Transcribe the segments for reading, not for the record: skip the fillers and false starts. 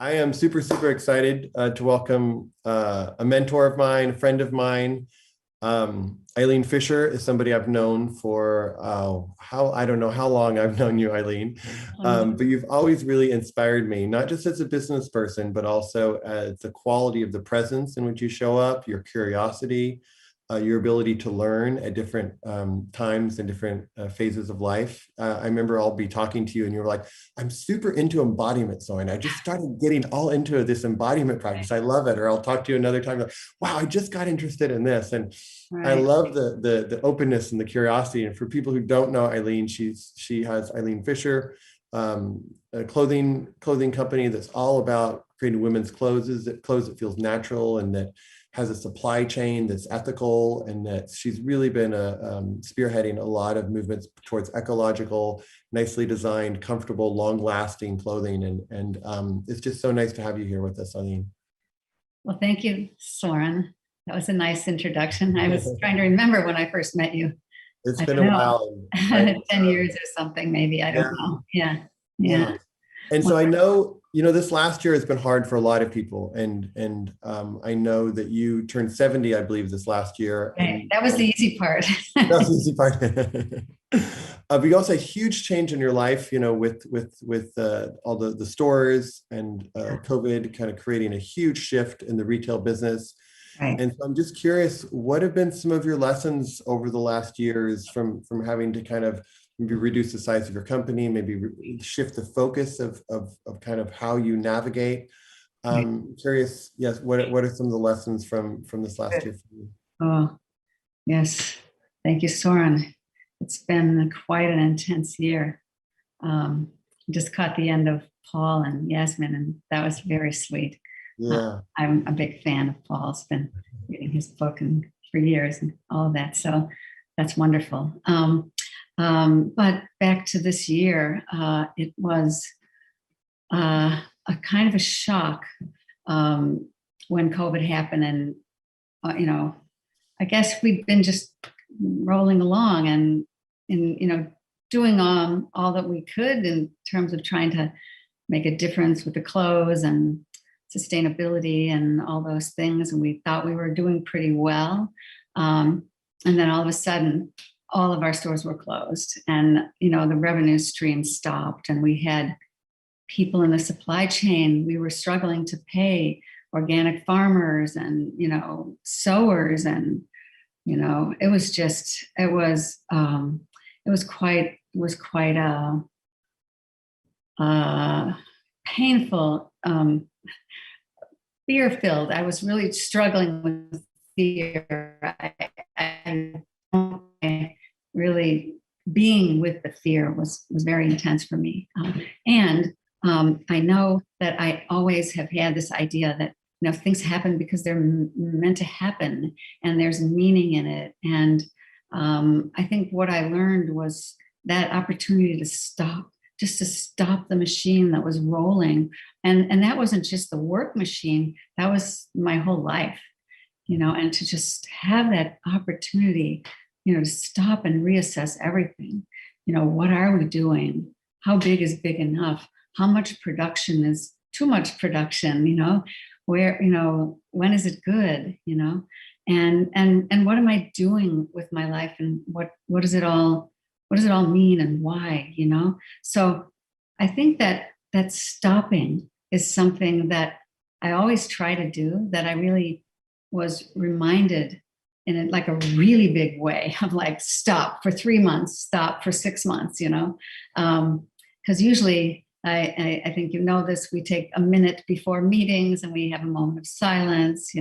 I am super, super excited to welcome a mentor of mine, a friend of mine. Eileen Fisher is somebody I've known for I don't know how long I've known you, Eileen, but you've always really inspired me, not just as a business person, but also as the quality of the presence in which you show up, your curiosity, your ability to learn at different times and different phases of life. I remember I'll be talking to you and you're like, I'm super into embodiment, so and I just started getting all into this embodiment practice. I love it. Or I'll talk to you another time, like, wow, I just got interested in this. And I Right. love the openness and the curiosity. And for people who don't know Eileen, she has Eileen Fisher, a clothing company that's all about creating women's clothes that feels natural and that has a supply chain that's ethical, and that she's really been spearheading a lot of movements towards ecological, nicely designed, comfortable, long-lasting clothing. And it's just so nice to have you here with us, Eileen. Well, thank you, Soren. That was a nice introduction. I was trying to remember when I first met you. It's I been don't a know, while. I 10 years or something, maybe. I Yeah, don't know. Yeah. Yeah. yeah. And Well, so I know, this last year has been hard for a lot of people. And I know that you turned 70, I believe, this last year. okay, And that was the easy part. that's the easy part. But you also had a huge change in your life, with all the stores and COVID kind of creating a huge shift in the retail business. Right. And so I'm just curious, what have been some of your lessons over the last years from having to kind of maybe reduce the size of your company, maybe shift the focus of kind of how you navigate? Right. Curious, yes, what are some of the lessons from this last Good. year for you? Oh, yes. Thank you, Soren. It's been quite an intense year. Um, just caught the end of Paul and Yasmin, and that was very sweet. Uh, Yeah. I'm a big fan of Paul's, been reading his book and for years and all of that. So that's wonderful. But back to this year, it was a kind of a shock when COVID happened. And, I guess we'd been just rolling along and doing all that we could in terms of trying to make a difference with the clothes and sustainability and all those things. And we thought we were doing pretty well. Um, and then all of a sudden, all of our stores were closed and, the revenue stream stopped. And we had people in the supply chain. We were struggling to pay organic farmers and, sowers. And, it was quite painful, fear filled. I was really struggling with fear. I really being with the fear was very intense for me. And I know that I always have had this idea that things happen because they're meant to happen, and there's meaning in it. And I think what I learned was that opportunity to stop, just to stop the machine that was rolling. And that wasn't just the work machine, that was my whole life, and to just have that opportunity, to stop and reassess everything. What are we doing? How big is big enough? How much production is too much production? Where, when is it good? And what am I doing with my life, and what does it all mean, and why? So I think that stopping is something that I always try to do, that I really was reminded in like a really big way of, like, stop for 3 months, stop for 6 months, because usually I think this, we take a minute before meetings and we have a moment of silence.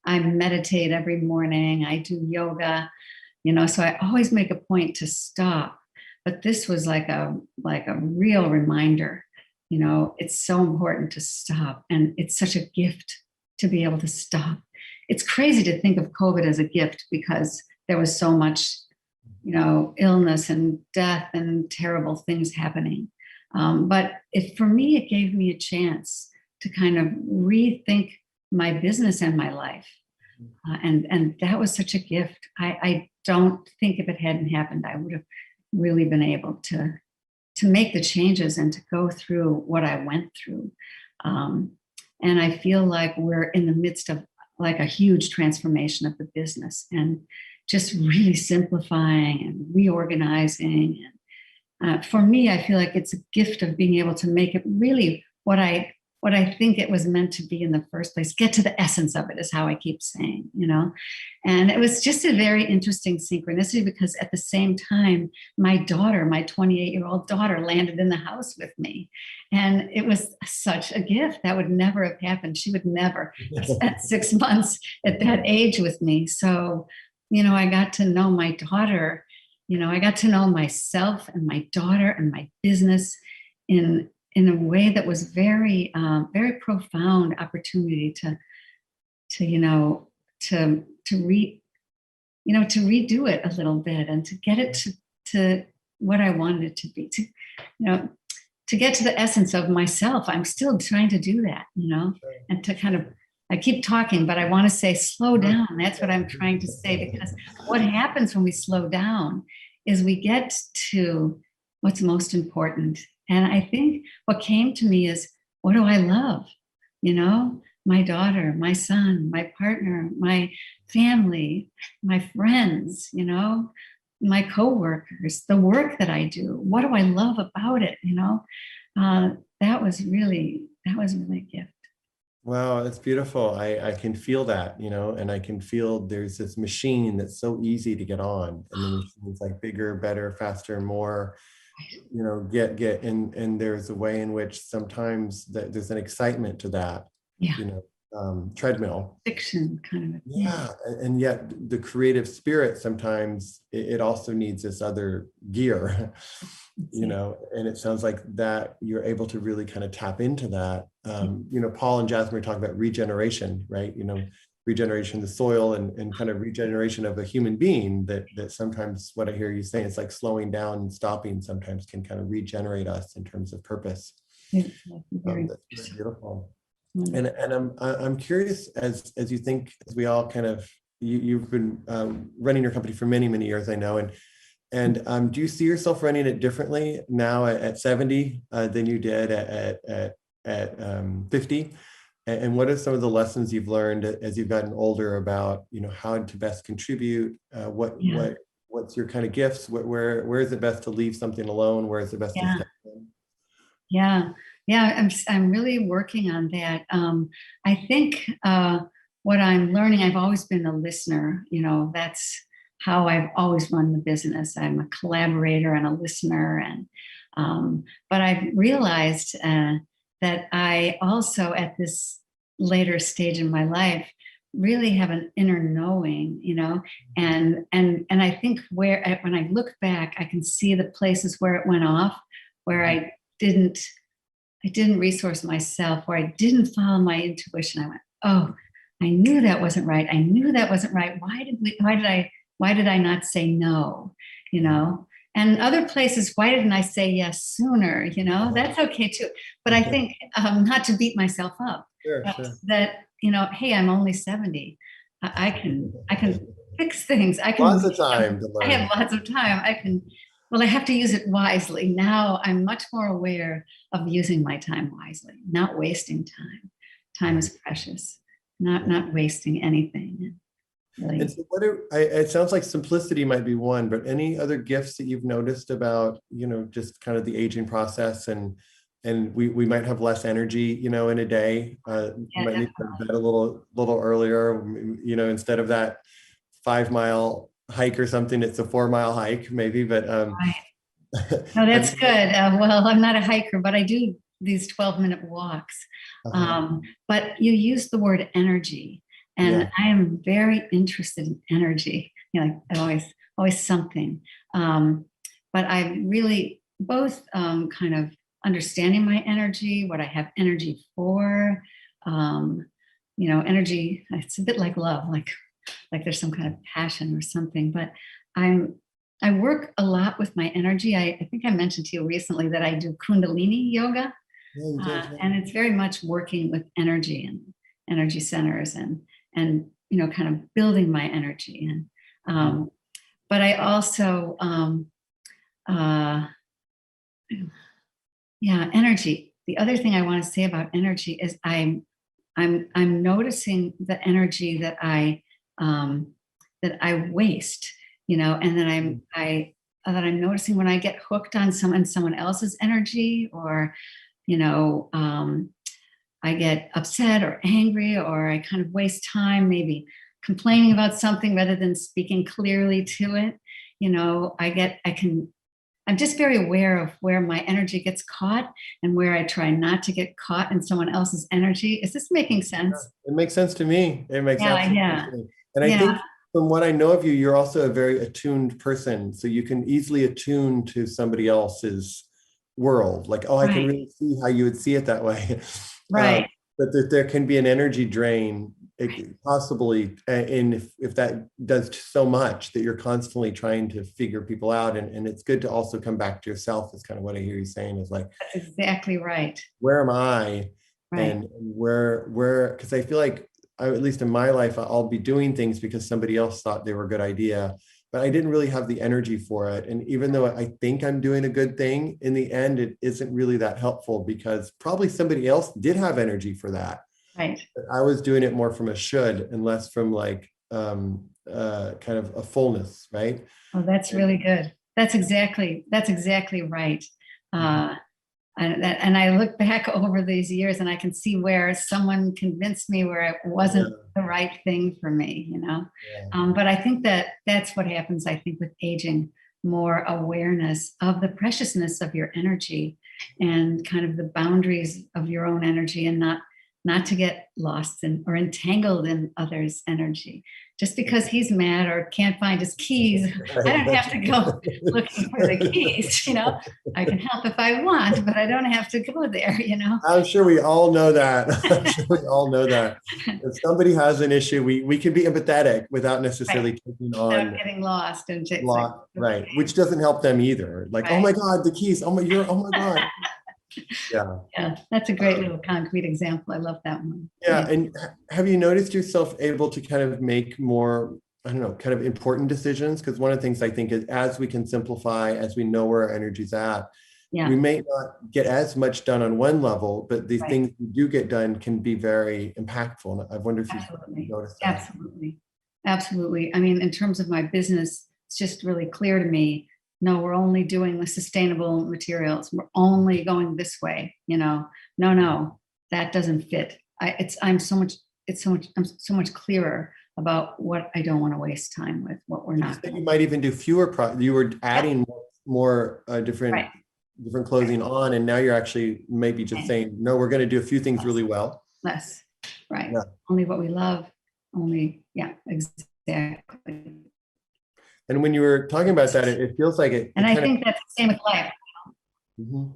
I meditate every morning, I do yoga, so I always make a point to stop. But this was like a real reminder. It's so important to stop, and it's such a gift to be able to stop. It's crazy to think of COVID as a gift, because there was so much illness and death and terrible things happening. But for me, it gave me a chance to kind of rethink my business and my life. And that was such a gift. I don't think if it hadn't happened, I would have really been able to make the changes and to go through what I went through. And I feel like we're in the midst of like a huge transformation of the business and just really simplifying and reorganizing. And for me, I feel like it's a gift of being able to make it really what I think it was meant to be in the first place. Get to the essence of it is how I keep saying, you know. And it was just a very interesting synchronicity because at the same time, my daughter, my 28-year-old daughter, landed in the house with me. And it was such a gift. That would never have happened. She would never have spent 6 months at that age with me. So, you know, I got to know my daughter, you know, I got to know myself and my daughter and my business in a way that was very, very profound opportunity to you know, to redo it a little bit and to get it to what I wanted it to be, to, you know, to get to the essence of myself. I'm still trying to do that, you know, and to kind of, I keep talking, but I want to say slow down. That's what I'm trying to say, because what happens when we slow down is we get to what's most important. And I think what came to me is, what do I love? You know, my daughter, my son, my partner, my family, my friends, you know, my coworkers, the work that I do. What do I love about it? You know, that was really a gift. Wow, that's beautiful. I can feel that, you know, and I can feel there's this machine that's so easy to get on, and the machine's like bigger, better, faster, more, you know, get, and there's a way in which sometimes that there's an excitement to that, Yeah. you know, treadmill. Fiction kind of. Yeah, and yet the creative spirit sometimes it also needs this other gear, you know, and it sounds like that you're able to really kind of tap into that. You know, Paul and Jasmine are talking about regeneration, right? You know, regeneration of the soil and kind of regeneration of a human being, that sometimes what I hear you saying is like slowing down and stopping sometimes can kind of regenerate us in terms of purpose. That's very beautiful. And I'm curious, as you think, as we all kind of, you've been running your company for many years, I know, and do you see yourself running it differently now at 70 than you did at 50? And what are some of the lessons you've learned as you've gotten older about, you know, how to best contribute? What's your kind of gifts? Where is it best to leave something alone? Where is it best to step in? Yeah, I'm really working on that. I think what I'm learning, I've always been a listener, you know, that's how I've always run the business. I'm a collaborator and a listener. And but I've realized that I also, at this later stage in my life, really have an inner knowing, you know, and I think when I look back, I can see the places where it went off, where I didn't resource myself, where I didn't follow my intuition. I went, oh, I knew that wasn't right. I knew that wasn't right. Why did I not say no? You know, and other places, why didn't I say yes sooner? You know, that's okay too. But I think not to beat myself up. Sure. That, you know, hey, I'm only 70. I can fix things. Lots of time to learn. I have lots of time. Well, I have to use it wisely. Now I'm much more aware of using my time wisely, not wasting time. Time is precious, not wasting anything. Really. And so it sounds like simplicity might be one, but any other gifts that you've noticed about, you know, just kind of the aging process, and we might have less energy, you know, in a day. You might need to go to bed a little earlier, you know, instead of that 5-mile hike or something, it's a 4-mile hike maybe, but right. No, that's good. Well, I'm not a hiker, but I do these 12-minute walks. But you use the word energy, and I am very interested in energy. You know, like always something. But I'm really both kind of understanding my energy, what I have energy for. You know, energy, it's a bit like love, like there's some kind of passion or something. But I work a lot with my energy. I think I mentioned to you recently that I do Kundalini yoga, and it's very much working with energy and energy centers and you know, kind of building my energy. And but I also energy. the other thing I want to say about energy is I'm noticing the energy that I waste, and then I'm noticing when I get hooked on someone else's energy, or you know, I get upset or angry, or I kind of waste time maybe complaining about something rather than speaking clearly to it. I'm just very aware of where my energy gets caught and where I try not to get caught in someone else's energy. Is this making sense? It makes sense to me. It makes Yeah, absolute sense yeah, to me. And I think yeah, from what I know of you, you're also a very attuned person. So you can easily attune to somebody else's world. Like, oh, I can right, really see how you would see it that way. Um, right, but that there can be an energy drain, possibly, and if that does so much that you're constantly trying to figure people out. And it's good to also come back to yourself, is kind of what I hear you saying, is like, that's exactly right, where am I? right, And because I feel like at least in my life, I'll be doing things because somebody else thought they were a good idea, but I didn't really have the energy for it. And even though I think I'm doing a good thing, in the end, it isn't really that helpful because probably somebody else did have energy for that. right. But I was doing it more from a should and less from like kind of a fullness, right? Oh, that's And really good. That's exactly right. Mhm. Uh, and I look back over these years and I can see where someone convinced me where it Yeah, wasn't the right thing for me. yeah. But I think that's what happens, I think, with aging, more awareness of the preciousness of your energy and kind of the boundaries of your own energy, and not to get lost in or entangled in others' energy. Just because he's mad or can't find his keys, I Right. don't have to go looking for the keys. I can help if I want, but I don't have to go there. I'm sure we all know that. I'm sure we all know that. If somebody has an issue, we can be empathetic without Right. necessarily taking Without on getting lost and it's like, lot, okay, right? Which doesn't help them either. Like, oh right. my God, the keys. Oh my God. Yeah. Yeah, that's a great Um, little concrete example. I love that one. yeah. Yeah. And have you noticed yourself able to kind of make more, I don't know, kind of important decisions? Because one of the things I think is as we can simplify, as we know where our energy's at, we Yeah. may not get as much done on one level, but the Right. things we do get done can be very impactful. And I wonder if you've Absolutely. noticed that. Absolutely. Absolutely. I mean, in terms of my business, it's just really clear to me. No, we're only doing the sustainable materials. We're only going this way. No, that doesn't fit. I'm so much clearer about what I don't want to waste time with, what we're And you not said going you to. might even do fewer you were Yep. adding more Right. different clothing on, and now you're actually maybe just Right. saying, no, we're going to do a few things Less. really well. Less. Right. Yeah. Only what we love. Only, yeah, exactly. And when you were talking about that, it feels like And it I kind of think that's the same with life. Mhm.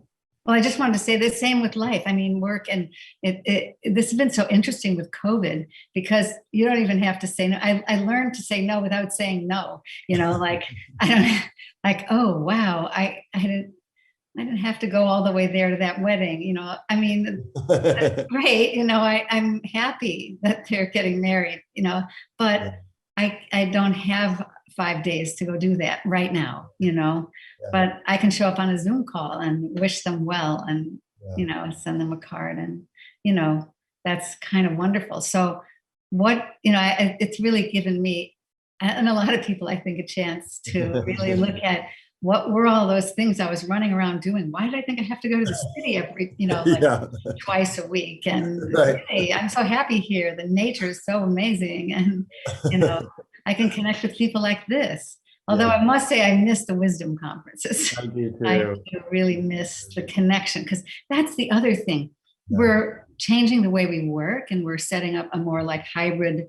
Well, I just wanted to say the same with life. I mean, work, and this has been so interesting with COVID because you don't even have to say no. I learned to say no without saying no. Like I don't like. Oh wow, I didn't have to go all the way there to that wedding. I mean, that's great. I'm happy that they're getting married. Yeah, But I don't have 5 days to go do that right now. yeah, But I can show up on a Zoom call and wish them well, and yeah. send them a card, and you know that's kind of wonderful. So it's really given me and a lot of people, I think, a chance to really look at what were all those things I was running around doing. Why did I think I have to go to the city every, like Yeah, twice a week? And right. really, I'm so happy here. The nature is so amazing. And, you know, I can connect with people like this. Although Yeah, I must say, I miss the wisdom conferences. I do I too. do really miss the connection because that's the other thing. Yeah, We're changing the way we work, and we're setting up a more like hybrid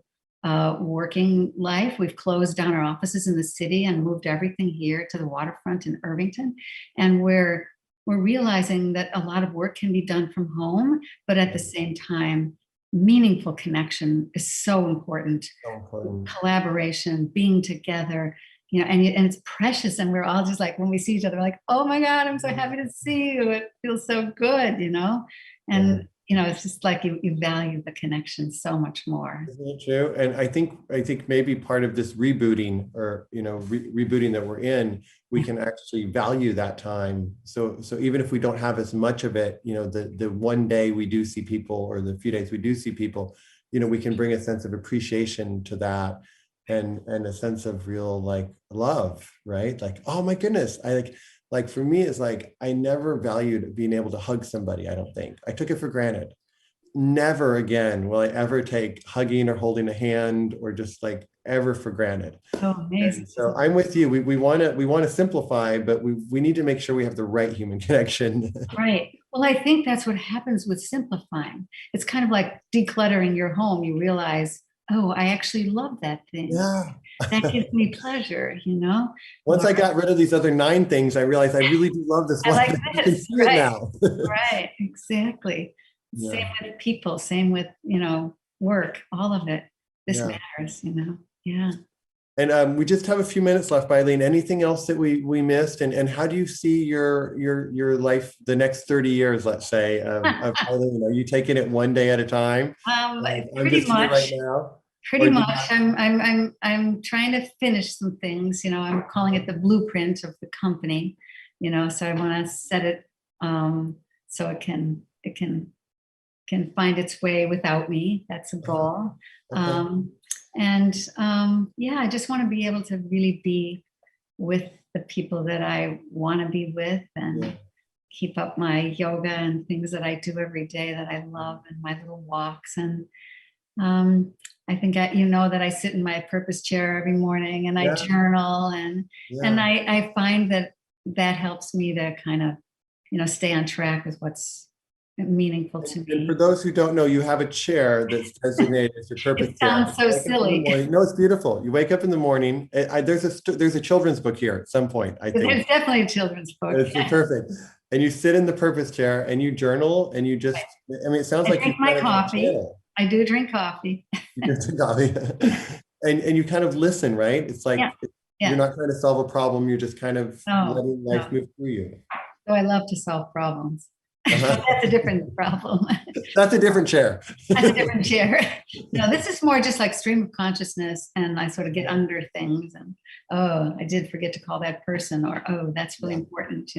working life. We've closed down our offices in the city and moved everything here to the waterfront in Irvington. And we're realizing that a lot of work can be done from home, but at the same time, meaningful connection is so important. so important. Collaboration, being together, and it's precious. And we're all just like, when we see each other, we're like, oh my God, I'm so happy to see you. It feels so good. Yeah. And it's just like you value the connection so much more. Isn't it true? And I think maybe part of this rebooting, or rebooting that we're in, we can actually value that time. So even if we don't have as much of it, the one day we do see people or the few days we do see people, we can bring a sense of appreciation to that and a sense of real like love, right? Like, oh my goodness, I like for me, it's like I never valued being able to hug somebody. I don't think I took it for granted. Never again will I ever take hugging or holding a hand or just like ever for granted. So amazing. And so I'm with you. We want to simplify, but we need to make sure we have the right human connection. Right. Well, I think that's what happens with simplifying. It's kind of like decluttering your home. You realize, oh, I actually love that thing. Yeah. That gives me pleasure, Once I got rid of these other 9 things, I realized I really do love this I one. like I can this, see it right. now. Right, exactly. Yeah. Same with people, same with, work, all of it. This Yeah. matters, Yeah. And we just have a few minutes left, Eileen. Anything else that we missed? And how do you see your life the next 30 years, let's say, of Eileen? Are you taking it one day at a time? I'm Pretty just here much. right now. Pretty much. I'm trying to finish some things. I'm calling it the blueprint of the company. So I want to set it so it can find its way without me. That's a goal. Okay. Yeah, I just want to be able to really be with the people that I want to be with and keep up my yoga and things that I do every day that I love and my little walks. And I think that I sit in my purpose chair every morning and I journal and I find that helps me to kind of stay on track with what's meaningful to me. And for those who don't know, you have a chair that's designated as your purpose It sounds chair. so silly. No, it's beautiful. You wake up in the morning. There's a children's book here at some point, I think. There's definitely a children's book. It's perfect. And you sit in the purpose chair and you journal and you just, I mean, it sounds like drink my coffee. I do drink coffee. You drink coffee. And you kind of listen, right? It's like you're not trying to solve a problem. You're just kind of letting life move through you. So I love to solve problems. That's a different problem. That's a different chair. That's a different chair. No, this is more just like stream of consciousness, and I sort of get under things and, oh, I did forget to call that person, or, oh, that's really important,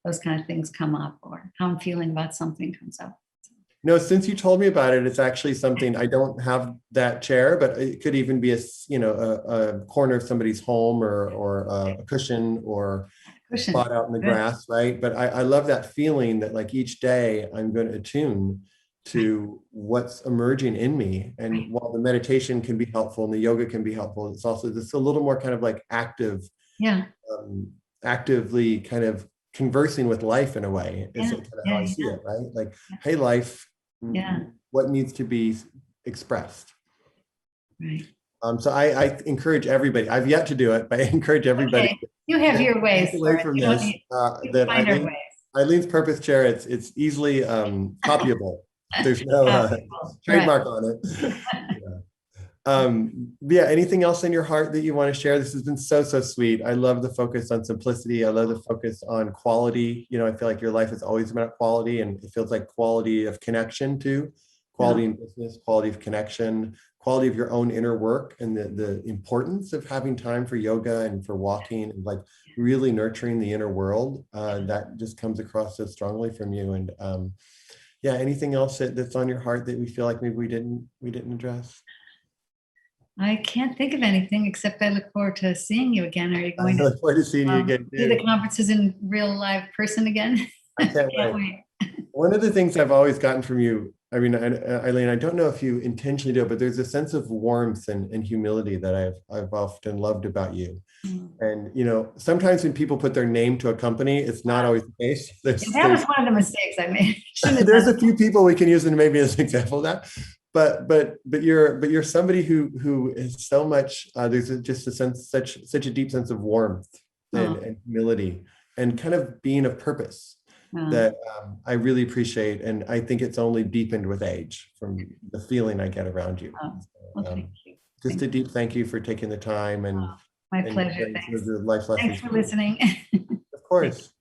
those kind of things come up, or how I'm feeling about something comes up. No, since you told me about it, it's actually something. I don't have that chair, but it could even be a corner of somebody's home or a cushion or spot out in the grass, right? But I love that feeling that like each day I'm going to attune to what's emerging in me. And while the meditation can be helpful and the yoga can be helpful, it's also just a little more kind of like actively kind of conversing with life in a way is kind of how I see it, right? Like, hey, life, what needs to be expressed? Right. So I encourage everybody. I've yet to do it, but I encourage everybody. Okay. You have your ways. Away from this, that Eileen's purpose chair. It's easily copyable. There's no trademark on it. Anything else in your heart that you want to share? This has been so sweet. I love the focus on simplicity. I love the focus on quality. I feel like your life has always been about quality, and it feels like quality of connection too. Quality in business, quality of connection, quality of your own inner work, and the importance of having time for yoga and for walking and like really nurturing the inner world. That just comes across so strongly from you. And anything else that's on your heart that we feel like maybe we didn't address? I can't think of anything except I look forward to seeing you again. Are you going to look forward to seeing you again? Do the conferences in real live person again? I can't wait. One of the things I've always gotten from you, I mean, Eileen, I don't know if you intentionally do it, but there's a sense of warmth and humility that I've often loved about you. And sometimes when people put their name to a company, it's not always the case. That was one of the mistakes I made. There's a few people we can use and maybe as an example of that. But you're somebody who is so much. There's just a sense, such a deep sense of warmth and humility and kind of being of purpose. That I really appreciate, and I think it's only deepened with age from the feeling I get around you. Thank you. Just a deep thank you for taking the time and my pleasure. Thanks for listening. Of course.